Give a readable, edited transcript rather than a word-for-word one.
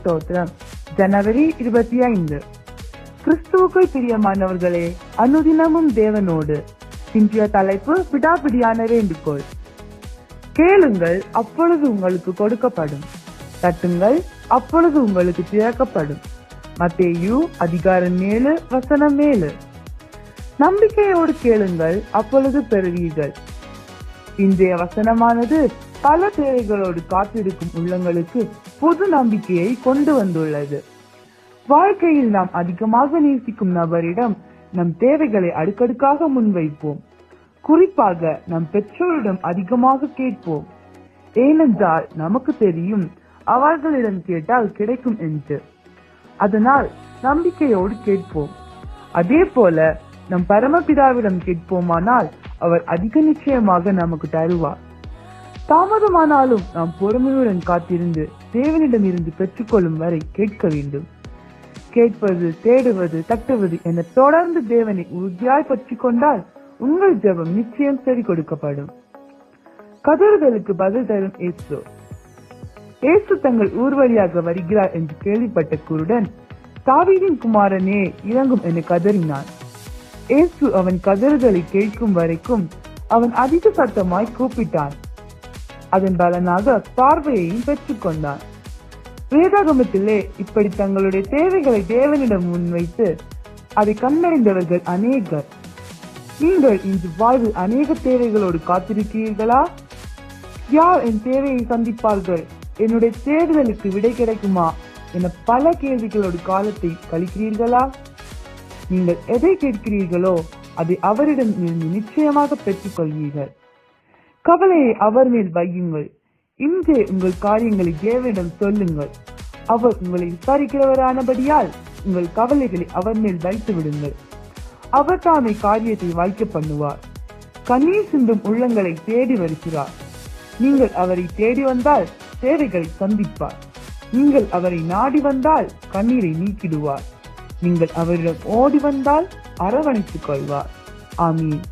ஸ்தோத்திரம். ஜனவரி 25. கிறிஸ்துவுக்குள் பிரியமானவர்களே, அனுதினமும் தேவனோடு. இன்றைய தலைப்பு விடாப்பிடியான வேண்டுகோள். கேளுங்கள், அப்பொழுது உங்களுக்கு கொடுக்கப்படும். தட்டுங்கள், அப்பொழுது உங்களுக்கு திறக்கப்படும். மத்தேயு அதிகாரம் 7 வசனம் 7. நம்பிக்கையோடு கேளுங்கள், அப்பொழுது பெறுவீர்கள். இன்றைய வசனமானது பல தேவைகளோடு காத்திருக்கும் உள்ளங்களுக்கு புது நம்பிக்கையை கொண்டு வந்துள்ளது. வாழ்க்கையில் நாம் அதிகமாக நேசிக்கும் நபரிடம் நம் தேவைகளை அடுக்கடுக்காக முன்வைப்போம். குறிப்பாக நம் பெற்றோரிடம் அதிகமாக கேட்போம். ஏனென்றால் நமக்கு தெரியும் அவர்களிடம் கேட்டால் கிடைக்கும் என்று. அதனால் நம்பிக்கையோடு கேட்போம். அதே போல நம் பரமபிதாவிடம் கேட்போமானால் அவர் அதிக நிச்சயமாக நமக்கு தருவார். தாமதமானாலும் நாம் பொறுமையுடன் காத்திருந்து தேவனிடம் இருந்து பெற்றுக்கொள்ளும் வரை கேட்க வேண்டும். கேட்பது, தேடுவது, தட்டுவது என தொடர்ந்து தேவனை உறுதியாய் பற்றி கொண்டால் உங்கள் ஜெபம் நிச்சயம் சரி கொடுக்கப்படும். கதறுதலுக்கு பதில் தரும் இயேசு. இயேசு தங்கள் ஊர் வழியாக வருகிறார் என்று கேள்விப்பட்ட குருடன், தாவீதின் குமாரனே இறங்கும் என கதறினான். இயேசு அவன் கதறுதலை கேட்கும் வரைக்கும் அவன் அதிக சத்தமாய் கூப்பிட்டான். அதன் பலனாக பார்வையையும் பெற்றுக் கொண்டான். வேதாகமத்திலே இப்படி தங்களுடைய தேவைகளை தேவனிடம் முன்வைத்து அதை கண்டறிந்தவர்கள் அநேகர். நீங்கள் இன்று வாழ்வில் அநேக தேவைகளோடு காத்திருக்கிறீர்களா? யார் என் தேவையை சந்திப்பார்கள், என்னுடைய தேடுதலுக்கு விடை கிடைக்குமா என பல கேள்விகளோடு காலத்தை கழிக்கிறீர்களா? நீங்கள் எதை கேட்கிறீர்களோ அதை அவரிடம் இருந்து நிச்சயமாக பெற்றுக் கொள்வீர்கள். கவலையை அவர் மேல் வையுங்கள். இன்றே உங்கள் காரியங்களை தேவனிடம் சொல்லுங்கள். அவர் உங்களை விசாரிக்கிறவரானபடியால் உங்கள் கவலைகளை அவர் மேல் வைத்து விடுங்கள். அவர் தாமே காரியத்தை வாய்க்க பண்ணுவார். கண்ணீர் சிந்தும் உள்ளங்களை தேடி வருகிறார். நீங்கள் அவரை தேடி வந்தால் தேவைகளை சந்திப்பார். நீங்கள் அவரை நாடி வந்தால் கண்ணீரை நீக்கிடுவார். நீங்கள் அவரிடம் ஓடி வந்தால் அரவணைத்துக் கொள்வார். ஆமீன்.